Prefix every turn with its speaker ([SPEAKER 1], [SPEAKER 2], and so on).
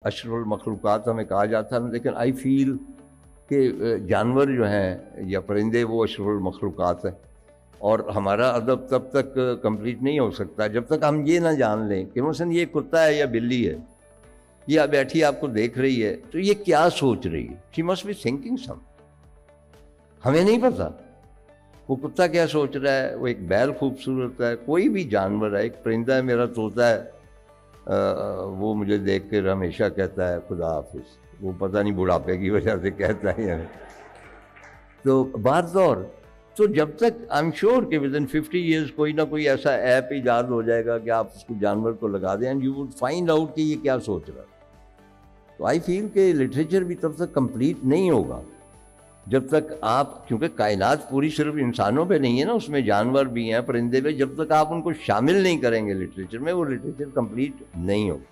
[SPEAKER 1] अशरफुल मखलूक़ात हमें कहा जाता है, लेकिन आई फील कि जानवर जो हैं या परिंदे वो अशरफुल मखलूक़ात हैं। और हमारा अदब तब तक कंप्लीट नहीं हो सकता जब तक हम ये ना जान लें कि मसलन ये कुत्ता है या बिल्ली है, ये बैठी आपको देख रही है तो ये क्या सोच रही है। शी मस्ट बी थिंकिंग सम। हमें नहीं पता वो कुत्ता क्या सोच रहा है, वो एक बैल खूबसूरत है, कोई भी जानवर है, एक परिंदा है, मेरा तोता है, वो मुझे देख कर हमेशा कहता है खुदा हाफिज। वो पता नहीं बुढ़ापे की वजह से कहता है हमें। तो बात और तो जब तक आई एम श्योर कि विद इन 50 ईयर्स कोई ना कोई ऐसा ऐप ईजाद हो जाएगा कि आप उसको जानवर को लगा दें and you would find out कि ये क्या सोच रहा है। तो आई फील कि लिटरेचर भी तब तक कंप्लीट नहीं होगा जब तक आप, क्योंकि कायनात पूरी सिर्फ इंसानों पे नहीं है ना, उसमें जानवर भी हैं, परिंदे भी, जब तक आप उनको शामिल नहीं करेंगे लिटरेचर में, वो लिटरेचर कंप्लीट नहीं होगा।